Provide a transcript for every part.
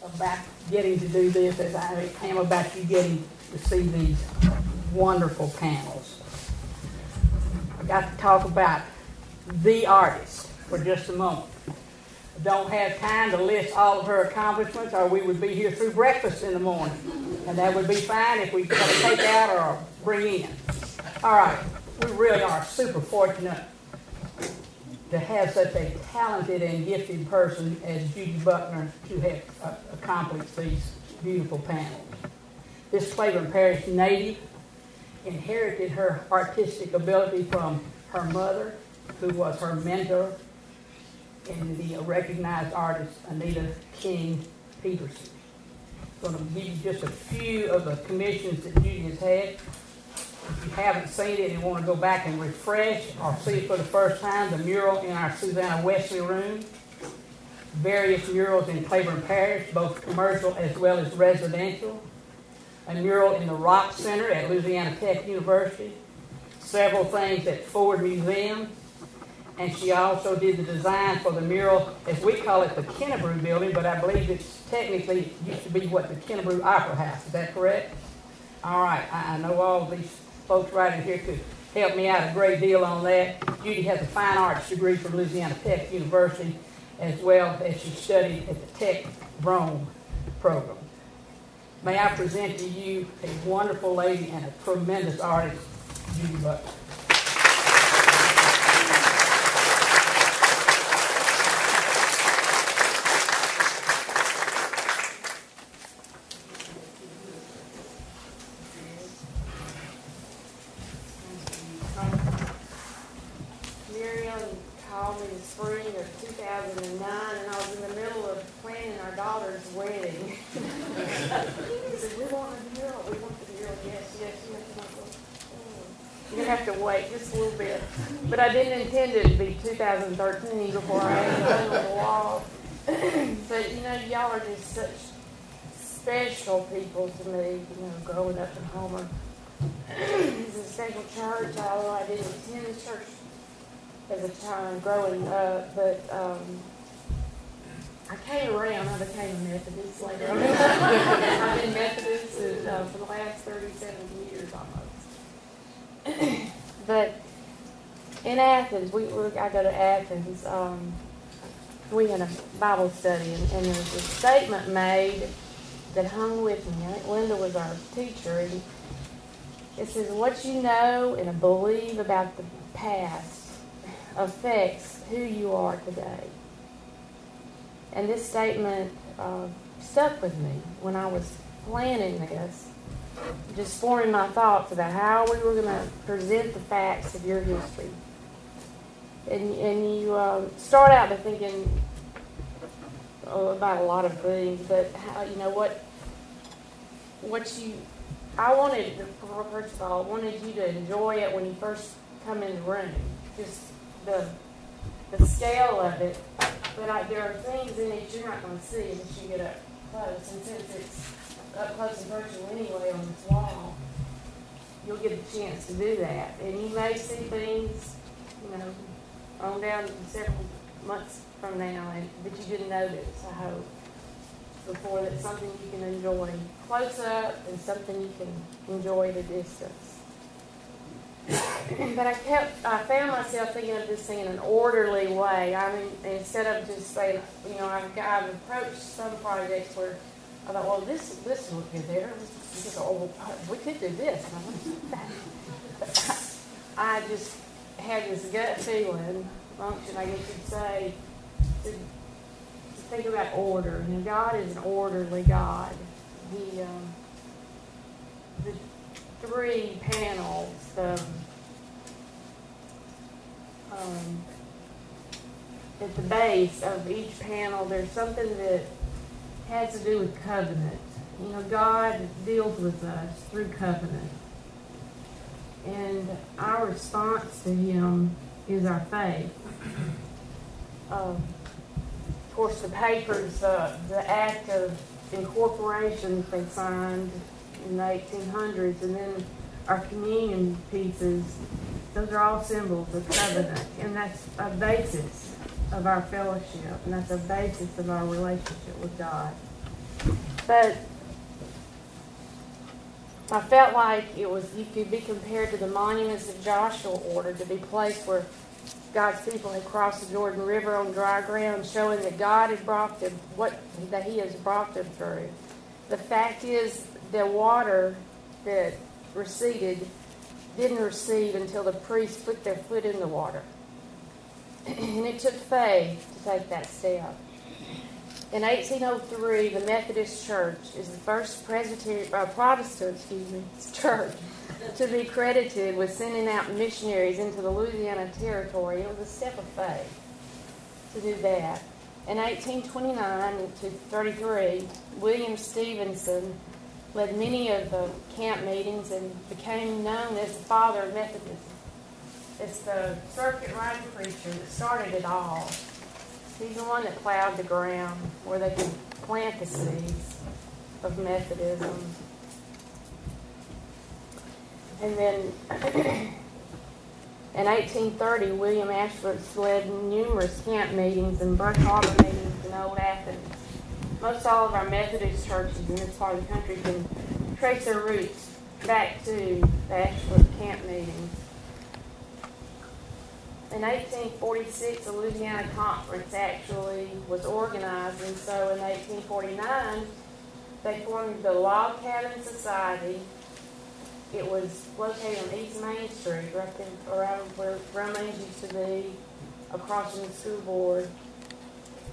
about getting to do this as I am about you getting to see these wonderful panels. I got to talk about the artist for just a moment. I don't have time to list all of her accomplishments, or we would be here through breakfast in the morning. And that would be fine if we could take out or bring in. All right, we really are super fortunate to have such a talented and gifted person as Judy Buckner to have accomplished these beautiful panels. This Claiborne Parish native inherited her artistic ability from her mother, who was her mentor, and the recognized artist Anita King Peterson. I'm going to give you just a few of the commissions that Judy has had. If you haven't seen it and want to go back and refresh or see it for the first time, the mural in our Susanna Wesley room, various murals in Claiborne Parish, both commercial as well as residential, a mural in the Rock Center at Louisiana Tech University, several things at Ford Museum, and she also did the design for the mural, as we call it, the Kennebrew building, but I believe it's technically, it used to be what, the Kennebrew Opera House. Is that correct? All right. I know all of these folks right in here could help me out a great deal on that. Judy has a fine arts degree from Louisiana Tech University, as well as she studied at the Tech Rome program. May I present to you a wonderful lady and a tremendous artist, Judy Buckner. But I didn't intend it to be 2013 before I had it on the wall. But, you know, y'all are just such special people to me, you know, growing up in Homer. It's a special church, although I didn't attend the church as a child growing up. But I came around. I became a Methodist later. I've been Methodist for the last 37 years almost. But in Athens, I go to Athens. We had a Bible study, and there was a statement made that hung with me. I think Linda was our teacher, and it says, "What you know and believe about the past affects who you are today." And this statement stuck with me when I was planning this, just forming my thoughts about how we were going to present the facts of your history. And you start out by thinking about a lot of things, but how, you know, I wanted, first of all, I wanted you to enjoy it when you first come in the room, just the scale of it. But there are things in it you're not going to see unless you get up close, and since it's up close and personal anyway on this wall, you'll get a chance to do that. And you may see things, you know, on down several months from now that you didn't notice, I hope, before. That's something you can enjoy close up and something you can enjoy at a distance. But I found myself thinking of this thing in an orderly way. I mean, instead of just saying, you know, I've approached some projects where I thought, well, this would be there. We could do this. And I want to do that. But I just had this gut feeling, function, I guess you'd say, to think about order. You know, God is an orderly God. The three panels, at the base of each panel, there's something that has to do with covenant. You know, God deals with us through covenant. And our response to Him is our faith. Of course, the papers, the act of incorporation they signed in the 1800s, and then our communion pieces, those are all symbols of covenant. And that's a basis of our fellowship, and that's a basis of our relationship with God. But I felt like you could be compared to the monuments of Joshua ordered to be placed where God's people had crossed the Jordan River on dry ground, showing that God had brought them that He has brought them through. The fact is, the water that receded didn't recede until the priests put their foot in the water. And it took faith to take that step. In 1803, the Methodist Church is the first Protestant church to be credited with sending out missionaries into the Louisiana Territory. It was a step of faith to do that. In 1829 to 33, William Stevenson led many of the camp meetings and became known as the father of Methodism. It's the circuit riding preacher that started it all. He's the one that plowed the ground where they could plant the seeds of Methodism. And then in 1830, William Ashford led numerous camp meetings and brush harbor meetings in Old Athens. Most all of our Methodist churches in this part of the country can trace their roots back to the Ashford camp meetings. In 1846, the Louisiana Conference actually was organized, and so in 1849, they formed the Log Cabin Society. It was located on East Main Street, right there around where Romaines used to be, across from the school board.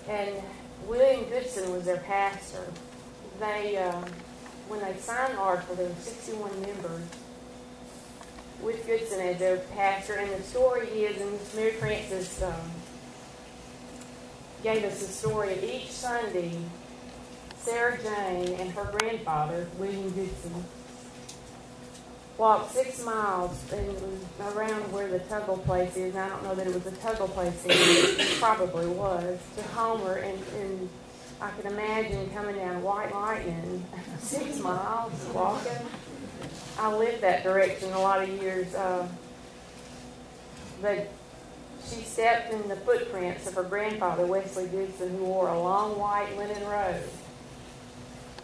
And William Goodson was their pastor. When they signed the article, there were 61 members with Goodson as their pastor. And the story is, and Mary Frances gave us the story of each Sunday, Sarah Jane and her grandfather, William Goodson, walked 6 miles around where the Tuggle place is. And I don't know that it was a Tuggle place then. It probably was, to Homer. And I can imagine coming down White Lightning 6 miles walking. I lived that direction a lot of years. But she stepped in the footprints of her grandfather, Wesley Goodson, who wore a long white linen robe.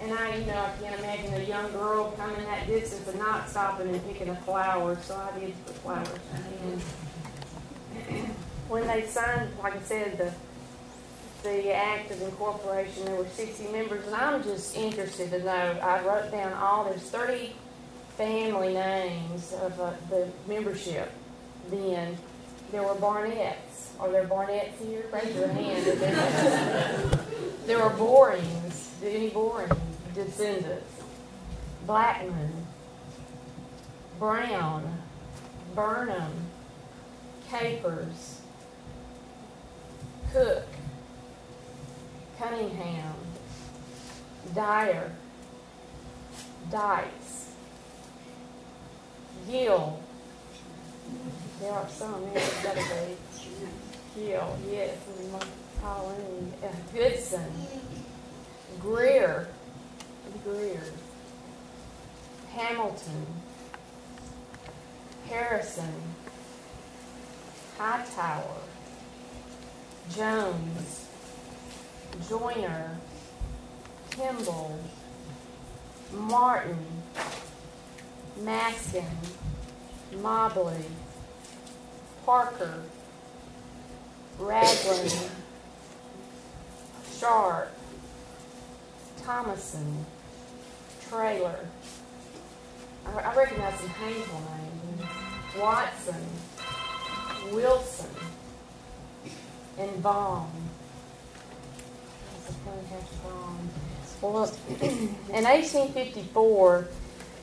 And I can't imagine a young girl coming that distance and not stopping and picking a flower, so I did put flowers in. When they signed, like I said, the act of incorporation, there were 60 members, and I'm just interested to know, I wrote down there's 30 family names of the membership then. There were Barnetts. Are there Barnetts here? Raise your hand. There were Borings. Any Boring descendants? Blackman, Brown, Burnham, Capers, Cook, Cunningham, Dyer, Dice, Gill. There are some there that gotta be. Gill, yes, and Pauline, Goodson, Greer, Hamilton, Harrison, Hightower, Jones, Joyner, Kimball, Martin, Maskin, Mobley, Parker, Ragland, Sharp, Thomason, Traylor. I recognize some painful names. Watson, Wilson, and Vaughn. Well, in 1854,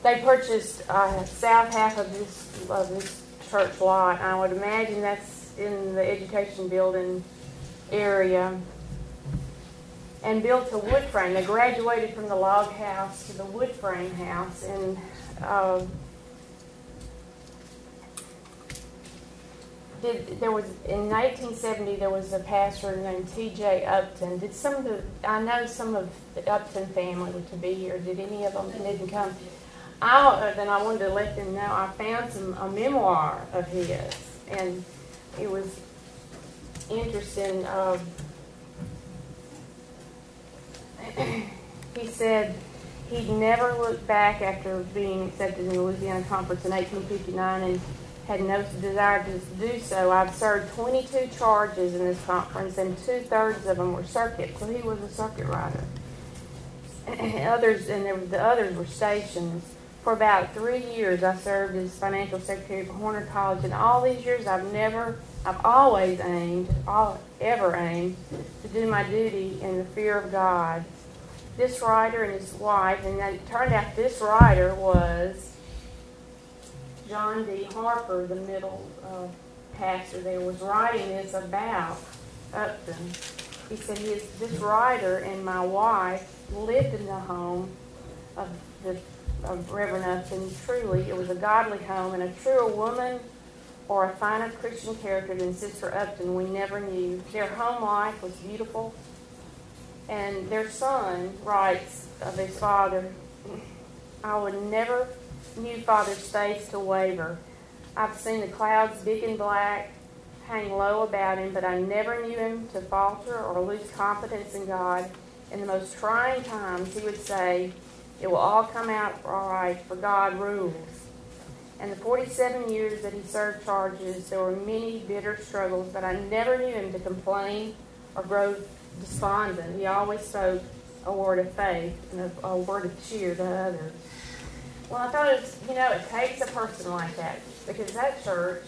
they purchased south half of this church lot. I would imagine that's in the education building area, and built a wood frame. They graduated from the log house to the wood frame house, and there was in 1970 there was a pastor named T.J. Upton. I know some of the Upton family were to be here. Did any of them didn't come? Then I wanted to let them know I found a memoir of his, and it was interesting. He said he'd never looked back after being accepted in the Louisiana Conference in 1859 and had no desire to do so. I've served 22 charges in this conference, and 2/3 of them were circuit. So he was a circuit rider. The others were stations. For about 3 years, I served as financial secretary for Horner College, and all these years, I've always ever aimed to do my duty in the fear of God. This writer and his wife, and it turned out this writer was John D. Harper, the middle pastor there, was writing this about Upton. He said this writer and my wife lived in the home of Reverend Upton. Truly, it was a godly home, and a truer woman or a finer Christian character than Sister Upton we never knew. Their home life was beautiful, and their son writes of his father, I would never knew Father's face to waver. I've seen the clouds big and black hang low about him, but I never knew him to falter or lose confidence in God. In the most trying times, he would say, it will all come out all right, for God rules. And the 47 years that he served charges, there were many bitter struggles, but I never knew him to complain or grow despondent. He always spoke a word of faith and a word of cheer to others. Well, I thought it takes a person like that, because that church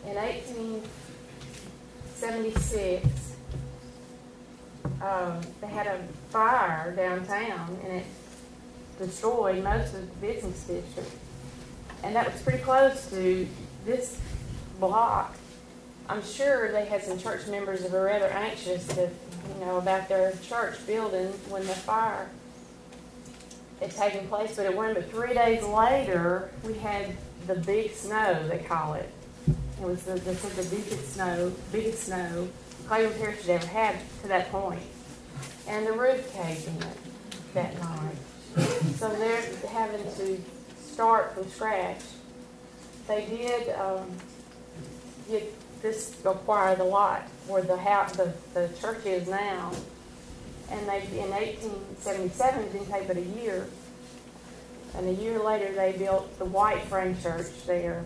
in 1876, they had a fire downtown, and it destroyed most of the business district. And that was pretty close to this block. I'm sure they had some church members that were rather anxious about their church building when the fire had taken place, but it wasn't but 3 days later we had the big snow, they call it. It was the biggest snow Cleveland Parish had ever had to that point. And the roof caved in that night. So they're having to start from scratch. They did get acquire the lot where the church is now. And they, in 1877, it didn't take but a year. And a year later, they built the white frame church there.